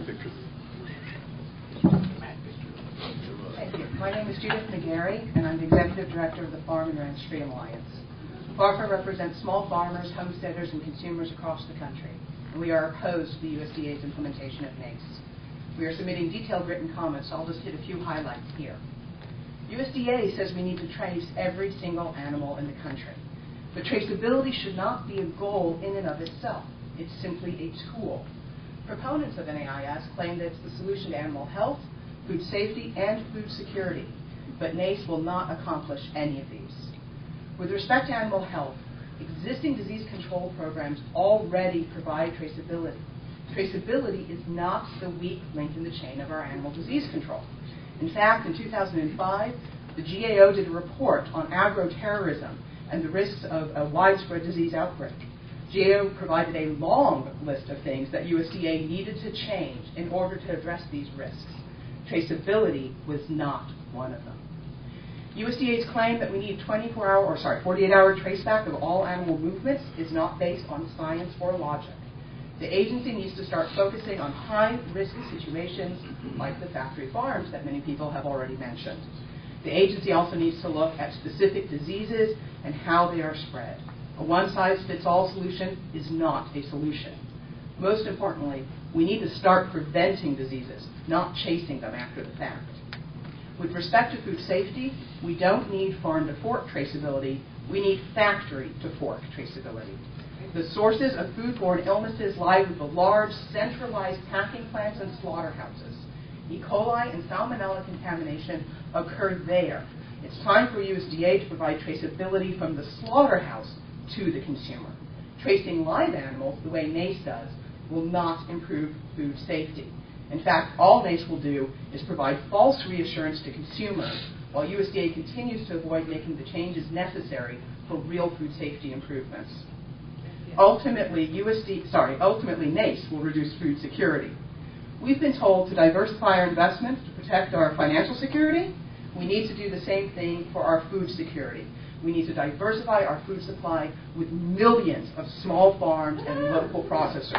picture. Thank you. My name is Judith McGeary, and I'm the Executive Director of the Farm and Ranch Freedom Alliance. FARFA represents small farmers, homesteaders, and consumers across the country, and we are opposed to the USDA's implementation of NAIS. We are submitting detailed written comments, so I'll just hit a few highlights here. USDA says we need to trace every single animal in the country, but traceability should not be a goal in and of itself. It's simply a tool. Proponents of NAIS claim that it's the solution to animal health, food safety, and food security, but NAIS will not accomplish any of these. With respect to animal health, existing disease control programs already provide traceability. Traceability is not the weak link in the chain of our animal disease control. In fact, in 2005, the GAO did a report on agroterrorism and the risks of a widespread disease outbreak. GAO provided a long list of things that USDA needed to change in order to address these risks. Traceability was not one of them. USDA's claim that we need 48-hour traceback of all animal movements is not based on science or logic. The agency needs to start focusing on high-risk situations like the factory farms that many people have already mentioned. The agency also needs to look at specific diseases and how they are spread. A one-size-fits-all solution is not a solution. Most importantly, we need to start preventing diseases, not chasing them after the fact. With respect to food safety, we don't need farm-to-fork traceability. We need factory-to-fork traceability. The sources of foodborne illnesses lie with the large, centralized packing plants and slaughterhouses. E. coli and salmonella contamination occur there. It's time for USDA to provide traceability from the slaughterhouse to the consumer. Tracing live animals, the way NAIS does, will not improve food safety. In fact, all NAIS will do is provide false reassurance to consumers, while USDA continues to avoid making the changes necessary for real food safety improvements. Ultimately, NAIS will reduce food security. We've been told to diversify our investments to protect our financial security. We need to do the same thing for our food security. We need to diversify our food supply with millions of small farms and local processors.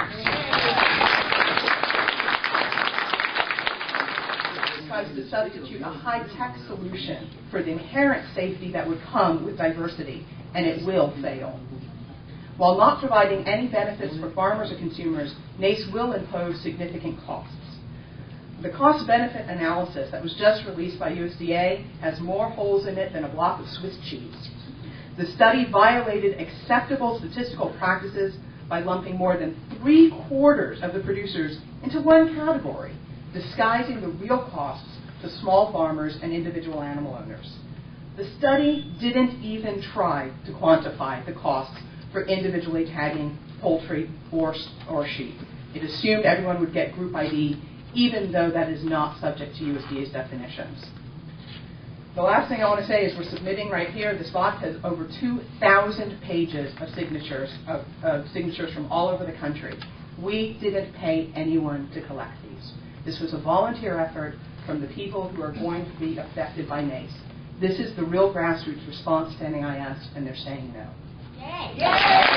Tries to substitute a high-tech solution for the inherent safety that would come with diversity, and it will fail. While not providing any benefits for farmers or consumers, NAIS will impose significant costs. The cost-benefit analysis that was just released by USDA has more holes in it than a block of Swiss cheese. The study violated acceptable statistical practices by lumping more than 3/4 of the producers into one category, disguising the real costs to small farmers and individual animal owners. The study didn't even try to quantify the costs for individually tagging poultry or sheep. It assumed everyone would get group ID, even though that is not subject to USDA's definitions. The last thing I want to say is we're submitting right here, this box has over 2,000 pages of signatures from all over the country. We didn't pay anyone to collect these. This was a volunteer effort from the people who are going to be affected by NAIS. This is the real grassroots response to NAIS, and they're saying no. Yay! Yay!